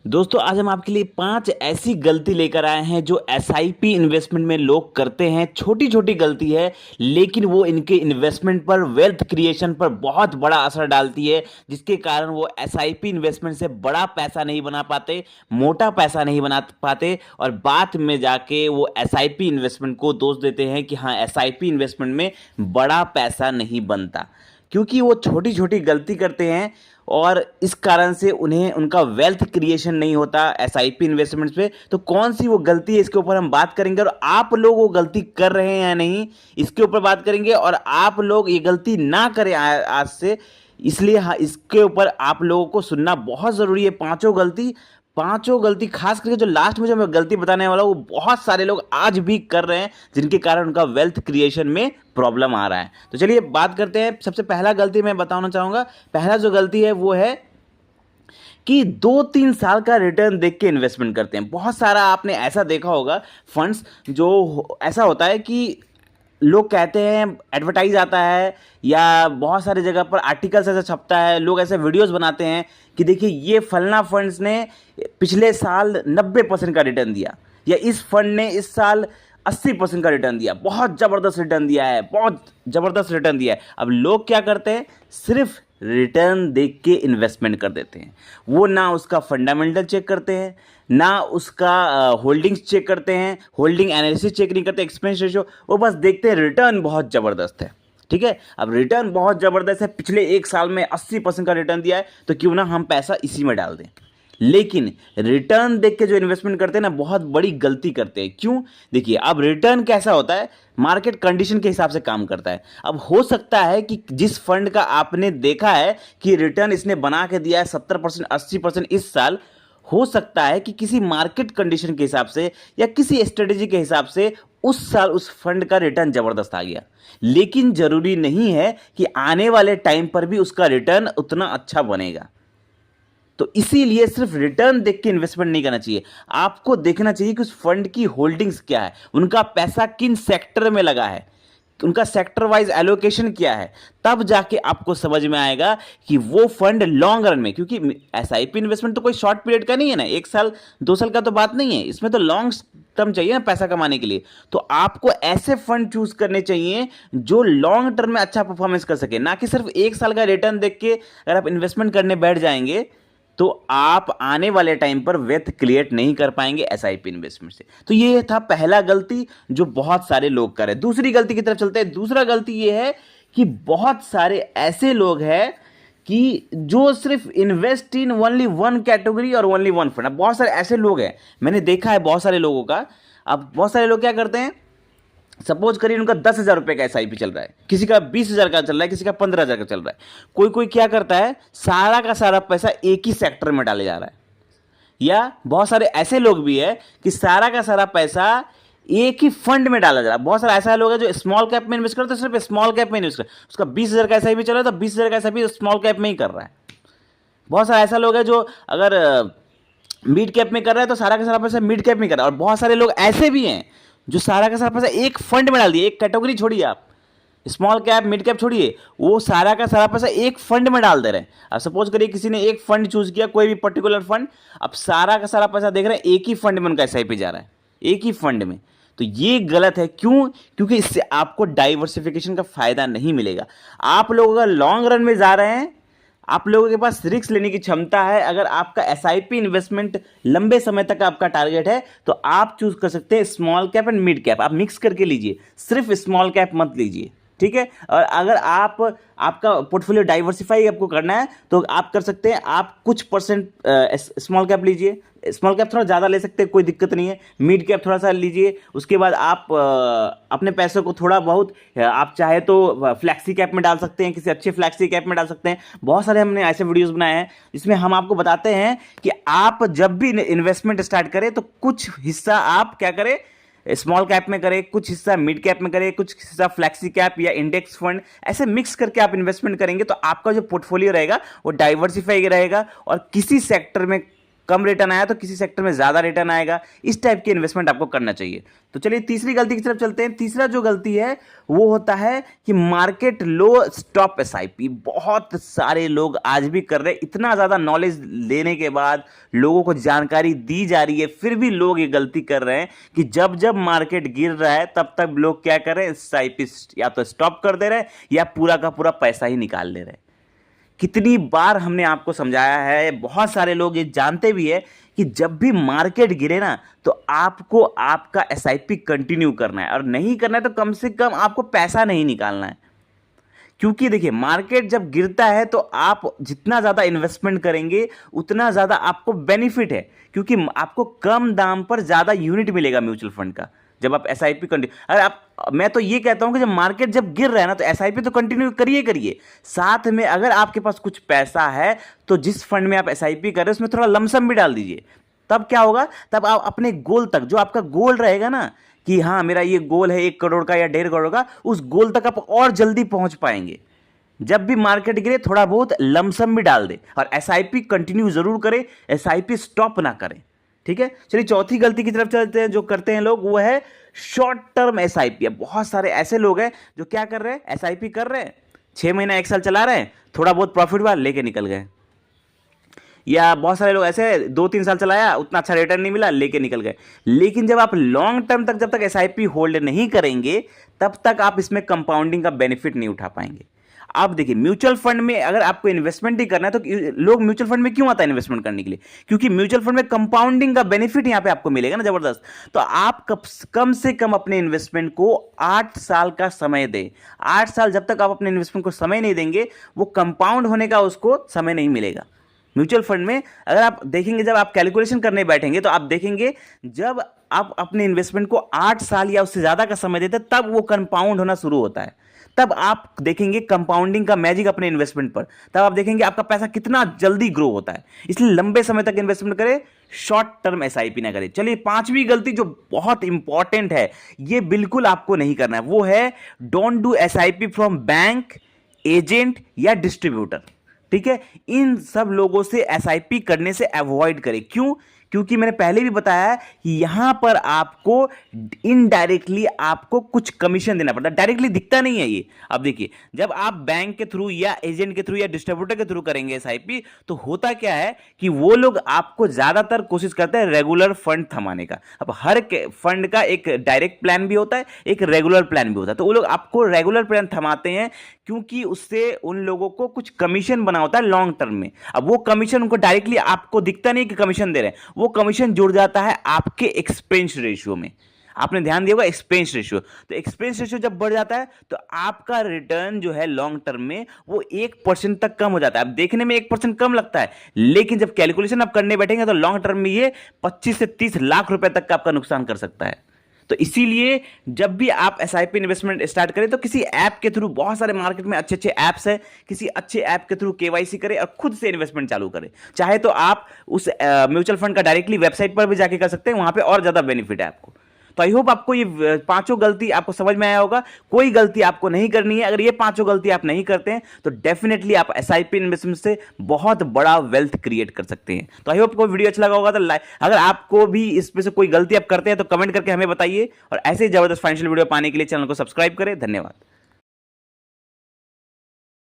दोस्तों आज हम आपके लिए 5 ऐसी गलती लेकर आए हैं जो एसआईपी इन्वेस्टमेंट में लोग करते हैं। छोटी छोटी गलती है लेकिन वो इनके इन्वेस्टमेंट पर, वेल्थ क्रिएशन पर बहुत बड़ा असर डालती है, जिसके कारण वो एसआईपी इन्वेस्टमेंट से बड़ा पैसा नहीं बना पाते, मोटा पैसा नहीं बना पाते और बाद में जाके वो एसआईपी इन्वेस्टमेंट को दोष देते हैं कि हाँ, एसआईपी इन्वेस्टमेंट में बड़ा पैसा नहीं बनता, क्योंकि वो छोटी छोटी गलती करते हैं और इस कारण से उन्हें उनका वेल्थ क्रिएशन नहीं होता एसआईपी इन्वेस्टमेंट्स पे। तो कौन सी वो गलती है, इसके ऊपर हम बात करेंगे और आप लोग वो गलती कर रहे हैं या नहीं, इसके ऊपर बात करेंगे। और आप लोग ये गलती ना करें आज से, इसलिए हाँ, इसके ऊपर आप लोगों को सुनना बहुत ज़रूरी है। पांचों गलती खास करके जो लास्ट में जो मैं गलती बताने वाला हूँ, वो बहुत सारे लोग आज भी कर रहे हैं, जिनके कारण उनका वेल्थ क्रिएशन में प्रॉब्लम आ रहा है। तो चलिए बात करते हैं। सबसे पहला गलती मैं बताना चाहूँगा, पहला जो गलती है वो है कि 2-3 साल का रिटर्न देख के इन्वेस्टमेंट करते हैं। बहुत सारा आपने ऐसा देखा होगा फंड्स, जो ऐसा होता है कि लोग कहते हैं, एडवर्टाइज आता है या बहुत सारी जगह पर आर्टिकल्स ऐसा छपता है, लोग ऐसे वीडियोस बनाते हैं कि देखिए ये फलना फंड्स ने पिछले साल 90% का रिटर्न दिया, या इस फंड ने इस साल 80% का रिटर्न दिया, बहुत ज़बरदस्त रिटर्न दिया है, बहुत ज़बरदस्त रिटर्न दिया है। अब लोग क्या करते हैं, सिर्फ रिटर्न देख के इन्वेस्टमेंट कर देते हैं। वो ना उसका फंडामेंटल चेक करते हैं, ना उसका होल्डिंग्स चेक करते हैं, होल्डिंग एनालिसिस चेक नहीं करते, एक्सपेंस रेशियो, वो बस देखते हैं रिटर्न बहुत ज़बरदस्त है। ठीक है, अब रिटर्न बहुत ज़बरदस्त है, पिछले 1 साल में 80% का रिटर्न दिया है, तो क्यों ना हम पैसा इसी में डाल दें। लेकिन रिटर्न देख के जो इन्वेस्टमेंट करते हैं ना, बहुत बड़ी गलती करते हैं। क्यों? देखिए, अब रिटर्न कैसा होता है, मार्केट कंडीशन के हिसाब से काम करता है। अब हो सकता है कि जिस फंड का आपने देखा है कि रिटर्न इसने बना के दिया है 70%, 80% इस साल, हो सकता है कि किसी मार्केट कंडीशन के हिसाब से या किसी स्ट्रेटेजी के हिसाब से उस साल उस फंड का रिटर्न जबरदस्त आ गया। लेकिन जरूरी नहीं है कि आने वाले टाइम पर भी उसका रिटर्न उतना अच्छा बनेगा। तो इसीलिए सिर्फ रिटर्न देख के इन्वेस्टमेंट नहीं करना चाहिए, आपको देखना चाहिए कि उस फंड की होल्डिंग्स क्या है, उनका पैसा किन सेक्टर में लगा है, उनका सेक्टर वाइज एलोकेशन क्या है। तब जाके आपको समझ में आएगा कि वो फंड लॉन्ग रन में, क्योंकि एसआईपी इन्वेस्टमेंट तो कोई शॉर्ट पीरियड का नहीं है ना, 1 साल 2 साल का तो बात नहीं है, इसमें तो लॉन्ग टर्म चाहिए ना पैसा कमाने के लिए। तो आपको ऐसे फंड चूज करने चाहिए जो लॉन्ग टर्म में अच्छा परफॉर्मेंस कर सके, ना कि सिर्फ 1 साल का रिटर्न देख के अगर आप इन्वेस्टमेंट करने बैठ जाएंगे तो आप आने वाले टाइम पर वेल्थ क्रिएट नहीं कर पाएंगे एसआईपी इन्वेस्टमेंट से। तो ये था पहला गलती जो बहुत सारे लोग कर रहे हैं। दूसरी गलती की तरफ चलते हैं। दूसरा गलती ये है कि बहुत सारे ऐसे लोग हैं कि जो सिर्फ invest in only one category और ओनली वन फंड। अब बहुत सारे ऐसे लोग हैं, मैंने देखा है बहुत सारे लोगों का। अब बहुत सारे लोग क्या करते हैं, सपोज करिए उनका 10,000 रुपये का एसआईपी चल रहा है, किसी का 20,000 का चल रहा है, किसी का 15,000 का चल रहा है। कोई कोई क्या करता है, सारा का सारा पैसा एक ही सेक्टर में डाले जा रहा है। या बहुत सारे ऐसे लोग भी है कि सारा का सारा पैसा एक ही फंड में डाला जा रहा है। बहुत सारा ऐसा लोग है जो स्मॉल कैप में इन्वेस्ट करते हैं, सिर्फ स्मॉल कैप में इन्वेस्ट कर, उसका 20,000 का एसआईपी चल रहा है तो 20,000 का एसआईपी स्मॉल कैप में ही कर रहा है। बहुत सारा ऐसा लोग है जो अगर मिड कैप में कर रहा है तो सारा का सारा पैसा मिड कैप में कर रहा है। और बहुत सारे लोग ऐसे भी हैं जो सारा का सारा पैसा एक फंड में डाल दिए, एक कैटेगरी छोड़िए, आप स्मॉल कैप मिड कैप छोड़िए, वो सारा का सारा पैसा एक फंड में डाल दे रहे हैं। अब सपोज करिए किसी ने एक फंड चूज किया, कोई भी पर्टिकुलर फंड, अब सारा का सारा पैसा देख रहे हैं एक ही फंड में उनका एसआईपी जा रहा है, एक ही फंड में। तो ये गलत है। क्यों? क्योंकि इससे आपको डाइवर्सिफिकेशन का फायदा नहीं मिलेगा। आप लोग अगर लॉन्ग रन में जा रहे हैं, आप लोगों के पास रिस्क लेने की क्षमता है, अगर आपका एसआईपी इन्वेस्टमेंट लंबे समय तक आपका टारगेट है, तो आप चूज कर सकते हैं small cap and mid cap. आप मिक्स करके लीजिए, सिर्फ स्मॉल कैप मत लीजिए। ठीक है, और अगर आपका पोर्टफोलियो डाइवर्सिफाई आपको करना है तो आप कर सकते हैं, आप कुछ परसेंट स्मॉल कैप लीजिए, स्मॉल कैप थोड़ा ज़्यादा ले सकते हैं, कोई दिक्कत नहीं है, मिड कैप थोड़ा सा लीजिए। उसके बाद आप अपने पैसों को थोड़ा बहुत आप चाहे तो फ्लैक्सी कैप में डाल सकते हैं, किसी अच्छे फ्लैक्सी कैप में डाल सकते हैं। बहुत सारे हमने ऐसे वीडियोस बनाए हैं जिसमें हम आपको बताते हैं कि आप जब भी इन्वेस्टमेंट स्टार्ट करें तो कुछ हिस्सा आप क्या करें, स्मॉल कैप में करें, कुछ हिस्सा मिड कैप में करें, कुछ हिस्सा फ्लैक्सी कैप या इंडेक्स फंड, ऐसे मिक्स करके आप इन्वेस्टमेंट करेंगे तो आपका जो पोर्टफोलियो रहेगा वो डाइवर्सिफाई रहेगा और किसी सेक्टर में कम रिटर्न आया तो किसी सेक्टर में ज़्यादा रिटर्न आएगा, इस टाइप की इन्वेस्टमेंट आपको करना चाहिए। तो चलिए तीसरी गलती की तरफ चलते हैं। तीसरा जो गलती है वो होता है कि मार्केट लो स्टॉप एसआईपी। बहुत सारे लोग आज भी कर रहे हैं, इतना ज़्यादा नॉलेज लेने के बाद, लोगों को जानकारी दी जा रही है, फिर भी लोग ये गलती कर रहे हैं कि जब जब मार्केट गिर रहा है तब तक लोग क्या कर रहे हैं, एसआईपी या तो स्टॉप कर दे रहे हैं या पूरा का पूरा पैसा ही निकाल ले रहे हैं। कितनी बार हमने आपको समझाया है, बहुत सारे लोग ये जानते भी है कि जब भी मार्केट गिरे ना तो आपको आपका एसआईपी कंटिन्यू करना है, और नहीं करना है तो कम से कम आपको पैसा नहीं निकालना है। क्योंकि देखिए मार्केट जब गिरता है तो आप जितना ज़्यादा इन्वेस्टमेंट करेंगे उतना ज़्यादा आपको बेनिफिट है, क्योंकि आपको कम दाम पर ज़्यादा यूनिट मिलेगा म्यूचुअल फंड का। जब आप एसआईपी कंटिन्यू, अगर आप, मैं तो ये कहता हूं कि जब मार्केट जब गिर रहा है ना तो एसआईपी तो कंटिन्यू करिए करिए। साथ में अगर आपके पास कुछ पैसा है तो जिस फंड में आप एसआईपी कर रहे हैं उसमें थोड़ा लमसम भी डाल दीजिए। तब क्या होगा, तब आप अपने गोल तक, जो आपका गोल रहेगा ना कि हाँ मेरा ये गोल है 1 करोड़ का या 1.5 करोड़ का, उस गोल तक आप और जल्दी पहुंच पाएंगे। जब भी मार्केट गिरे थोड़ा बहुत लमसम भी डाल दे, और एसआईपी कंटिन्यू जरूर करें, एसआईपी स्टॉप ना करें। ठीक है, चलिए चौथी गलती की तरफ चलते हैं जो करते हैं लोग, वो है शॉर्ट टर्म एसआईपी। अब बहुत सारे ऐसे लोग हैं जो क्या कर रहे हैं, एसआईपी कर रहे हैं, 6 महीना 1 साल चला रहे हैं, थोड़ा बहुत प्रॉफिट हुआ लेके निकल गए। या बहुत सारे लोग ऐसे 2-3 साल चलाया, उतना अच्छा रिटर्न नहीं मिला, लेके निकल गए। लेकिन जब आप लॉन्ग टर्म तक, जब तक एसआईपी होल्ड नहीं करेंगे तब तक आप इसमें कंपाउंडिंग का बेनिफिट नहीं उठा पाएंगे। आप देखिए म्यूचुअल फंड में अगर आपको इन्वेस्टमेंट ही करना है तो लोग म्यूचुअल फंड में क्यों आता है इन्वेस्टमेंट करने के लिए, क्योंकि म्यूचुअल फंड में कंपाउंडिंग का बेनिफिट यहां पे आपको मिलेगा ना जबरदस्त। तो आप कम से कम अपने इन्वेस्टमेंट को 8 साल का समय दें। 8 साल जब तक आप अपने इन्वेस्टमेंट को समय नहीं देंगे वो कंपाउंड होने का उसको समय नहीं मिलेगा। म्यूचुअल फंड में अगर आप देखेंगे, जब आप कैलकुलेशन करने बैठेंगे तो आप देखेंगे जब आप अपने इन्वेस्टमेंट को 8 साल या उससे ज़्यादा का समय देते हैं तब वो कंपाउंड होना शुरू होता है। तब आप देखेंगे कंपाउंडिंग का मैजिक अपने इन्वेस्टमेंट पर, तब आप देखेंगे आपका पैसा कितना जल्दी ग्रो होता है। इसलिए लंबे समय तक इन्वेस्टमेंट करें, शॉर्ट टर्म एसआईपी ना करें। चलिए पांचवी गलती जो बहुत इंपॉर्टेंट है, ये बिल्कुल आपको नहीं करना है, वो है don't do SIP from bank, agent या डिस्ट्रीब्यूटर। ठीक है, इन सब लोगों से एसआईपी करने से अवॉइड करें। क्यों? क्योंकि मैंने पहले भी बताया कि यहां पर आपको इनडायरेक्टली आपको कुछ कमीशन देना पड़ता है, डायरेक्टली दिखता नहीं है ये। अब देखिए जब आप बैंक के थ्रू या एजेंट के थ्रू या डिस्ट्रीब्यूटर के थ्रू करेंगे एसआईपी, तो होता क्या है कि वो लोग आपको ज्यादातर कोशिश करते हैं रेगुलर फंड थमाने का। अब हर फंड का एक डायरेक्ट प्लान भी होता है, एक रेगुलर प्लान भी होता है, तो वो लोग आपको रेगुलर प्लान थमाते हैं क्योंकि उससे उन लोगों को कुछ कमीशन बना होता है लॉन्ग टर्म में। अब वो कमीशन उनको डायरेक्टली आपको दिखता नहीं कि कमीशन दे रहे हैं, वो कमीशन जुड़ जाता है आपके एक्सपेंस रेशियो में। आपने ध्यान दिया होगा एक्सपेंस रेशियो, तो एक्सपेंस रेशियो जब बढ़ जाता है तो आपका रिटर्न जो है लॉन्ग टर्म में वो 1% तक कम हो जाता है। अब देखने में 1% कम लगता है, लेकिन जब कैलकुलेशन आप करने बैठेंगे तो लॉन्ग टर्म में ये 25 से 30 लाख रुपए तक का आपका नुकसान कर सकता है। तो इसीलिए जब भी आप एसआईपी इन्वेस्टमेंट स्टार्ट करें तो किसी ऐप के थ्रू, बहुत सारे मार्केट में अच्छे अच्छे ऐप्स हैं, किसी अच्छे ऐप के थ्रू केवाईसी करें और खुद से इन्वेस्टमेंट चालू करें। चाहे तो आप उस म्यूचुअल फंड का डायरेक्टली वेबसाइट पर भी जाके कर सकते हैं, वहां पे और ज्यादा बेनिफिट है आपको। तो आई होप आपको ये पांचों गलती आपको समझ में आया होगा। कोई गलती आपको नहीं करनी है। अगर ये पांचों गलती आप नहीं करते हैं तो डेफिनेटली आप एसआईपी इन्वेस्टमेंट से बहुत बड़ा वेल्थ क्रिएट कर सकते हैं। तो आई होप को वीडियो अच्छा लगा होगा तो लाइक, अगर आपको भी इसमें से कोई गलती आप करते हैं तो कमेंट करके हमें बताइए, और ऐसे ही जबरदस्त फाइनेंशियल वीडियो पाने के लिए चैनल को सब्सक्राइब करें। धन्यवाद।